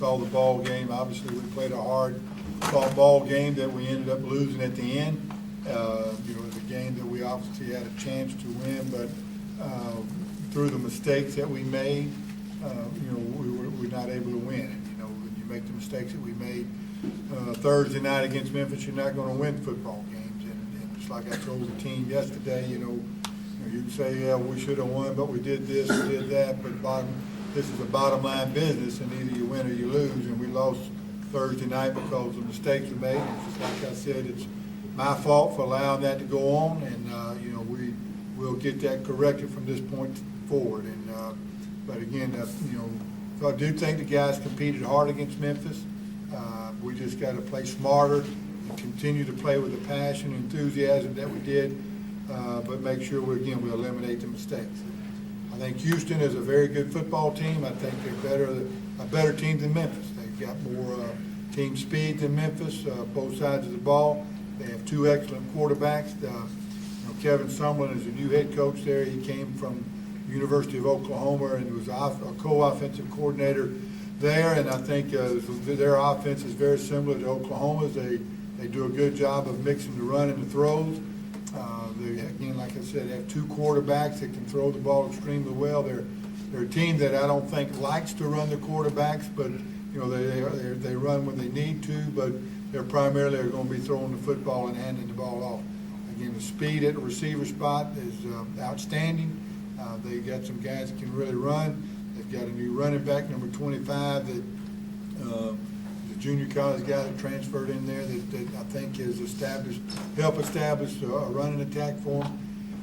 saw the ball game. Obviously, we played a hard-fought ball game that we ended up losing at the end. You know, it was a game that we obviously had a chance to win, but through the mistakes that we made, you know, we're not able to win. And, you know, when you make the mistakes that we made Thursday night against Memphis, you're not going to win football games. And just like I told the team yesterday, you can say, yeah, we should have won, but we did this, we did that. But this is a bottom line business, and either you win or you lose. And we lost Thursday night because of mistakes we made. And just like I said, it's my fault for allowing that to go on, and you know, we'll get that corrected from this point forward. And but again, you know, so I do think the guys competed hard against Memphis. We just got to play smarter and continue to play with the passion and enthusiasm that we did, but make sure we eliminate the mistakes. I think Houston is a very good football team. I think they're a better team than Memphis. They've got more team speed than Memphis, both sides of the ball. They have two excellent quarterbacks. You know, Kevin Sumlin is a new head coach there. He came from the University of Oklahoma and was a co-offensive coordinator there. And I think their offense is very similar to Oklahoma's. They do a good job of mixing the run and the throws. Again, like I said, they have two quarterbacks that can throw the ball extremely well. They're a team that I don't think likes to run the quarterbacks, but you know they run when they need to. But they're primarily going to be throwing the football and handing the ball off. Again, the speed at the receiver spot is outstanding. They got some guys that can really run. They've got a new running back, number 25, that the junior college guy that transferred in there that I think has helped establish a running attack for them.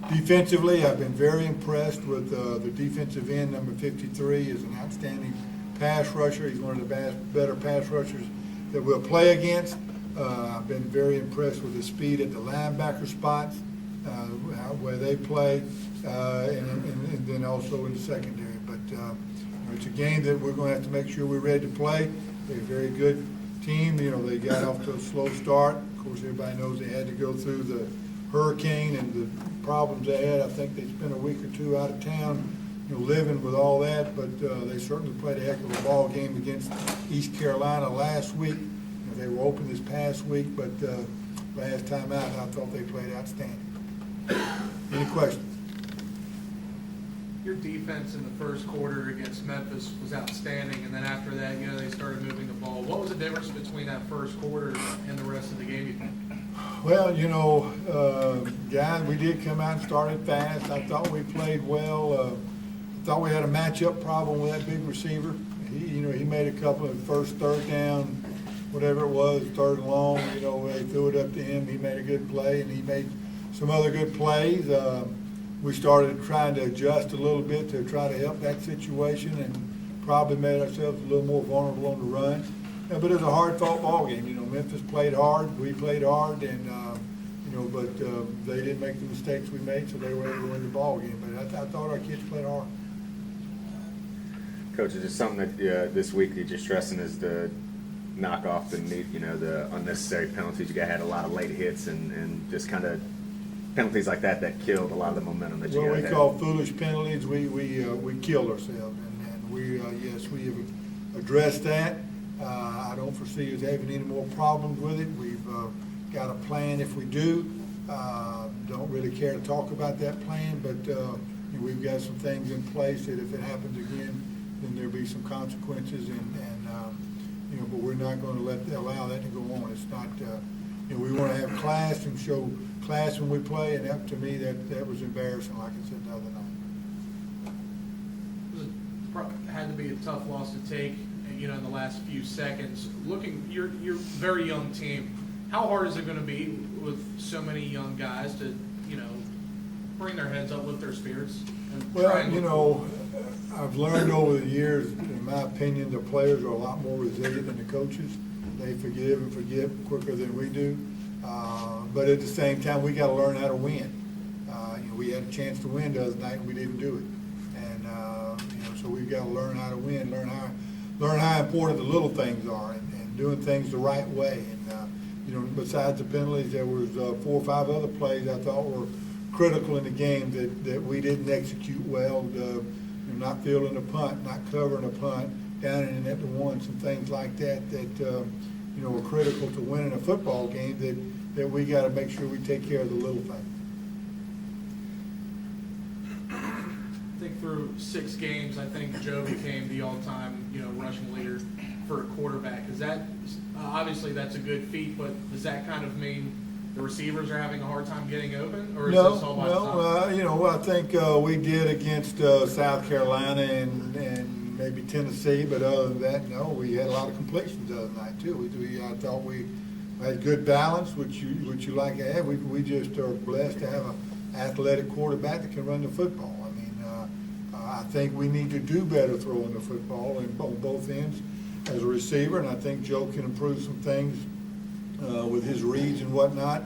Defensively, I've been very impressed with the defensive end, number 53, is an outstanding pass rusher. He's one of the better pass rushers that we'll play against. I've been very impressed with the speed at the linebacker spots, where they play, and then also in the secondary. But it's a game that we're going to have to make sure we're ready to play. They're a very good team. You know, they got off to a slow start. Of course, everybody knows they had to go through the hurricane and the problems they had. I think they spent a week or two out of town, you know, living with all that. But they certainly played a heck of a ball game against East Carolina last week. You know, they were open this past week, but last time out, I thought they played outstanding. Any questions? Your defense in the first quarter against Memphis was outstanding, and then after that, you know, they started moving the ball. What was the difference between that first quarter and the rest of the game, you think? Well, you know, guys, we did come out and started fast. I thought we played well. I thought we had a matchup problem with that big receiver. He made a couple of first third down, whatever it was, third and long. You know, they threw it up to him. He made a good play, and he made some other good plays. We started trying to adjust a little bit to try to help that situation, and probably made ourselves a little more vulnerable on the run. But it was a hard-fought ball game. You know, Memphis played hard, we played hard, and but they didn't make the mistakes we made, so they were able to win the ball game. But I thought our kids played hard. Coach, is it something that this week you're just stressing is to knock off the unnecessary penalties? You guys had a lot of late hits and just kind of penalties like that killed a lot of the momentum that you What guys we had. call foolish penalties, we killed ourselves, and we we have addressed that. I don't foresee us having any more problems with it. We've got a plan if we do. Don't really care to talk about that plan, but we've got some things in place that if it happens again, then there'll be some consequences, but we're not going to allow that to go on. It's not. We want to have class and show class when we play, and that, to me, that was embarrassing, like I said the other night. It had to be a tough loss to take, you know, in the last few seconds. You're a very young team. How hard is it going to be with so many young guys to, you know, bring their heads up, lift their spirits? I've learned over the years, in my opinion, the players are a lot more resilient than the coaches. They forgive and forget quicker than we do. But at the same time, we got to learn how to win. We had a chance to win the other night, and we didn't do it. And so we've got to learn how to win, learn how important the little things are, and doing things the right way. And besides the penalties, there was 4 or 5 other plays I thought were critical in the game that we didn't execute well. Not fielding a punt, not covering a punt, down in at the ones and things like that, that, you know, are critical to winning a football game, that we gotta make sure we take care of the little things. I think through 6 games, I think Joe became the all-time, rushing leader for a quarterback. Is that, obviously that's a good feat, but does that kind of mean the receivers are having a hard time getting open, or is this all by design? You know, I think we did against South Carolina and maybe Tennessee, but other than that, no, we had a lot of completions the other night too. I thought we had good balance, which you like to have. We just are blessed to have an athletic quarterback that can run the football. I mean, I think we need to do better throwing the football on both ends as a receiver, and I think Joe can improve some things with his reads and whatnot.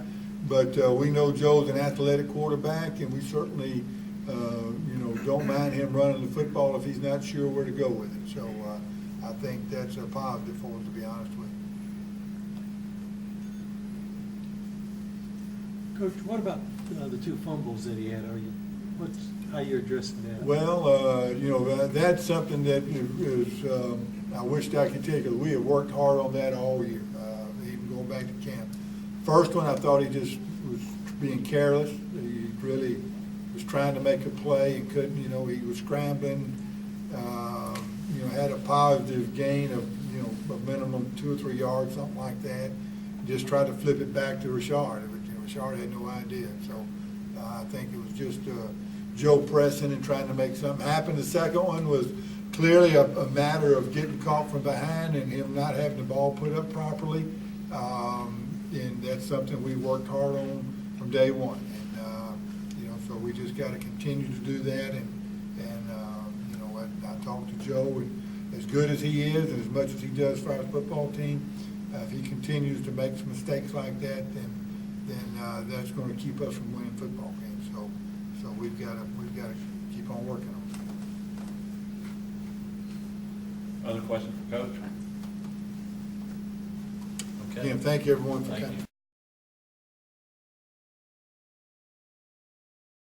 But we know Joe's an athletic quarterback, and we certainly, don't mind him running the football if he's not sure where to go with it. So I think that's a positive for us, to be honest with you. Coach, what about the 2 fumbles that he had? How you're addressing that? Well, that's something that is, I wished I could tell you, because we have worked hard on that all year, even going back to camp. First one, I thought he just was being careless. He really was trying to make a play and couldn't, he was scrambling, had a positive gain of, a minimum 2 or 3 yards, something like that. Just tried to flip it back to Rashard. Rashard had no idea. So I think it was just Joe pressing and trying to make something happen. The second one was clearly a matter of getting caught from behind and him not having the ball put up properly. And that's something we worked hard on from day one. And, so we just got to continue to do that. And I talked to Joe, and as good as he is and as much as he does for our football team, if he continues to make some mistakes like that, then that's going to keep us from winning football games. So we've got to keep on working on it. Other questions for Coach? Okay. Again, thank you everyone for Thank coming. you.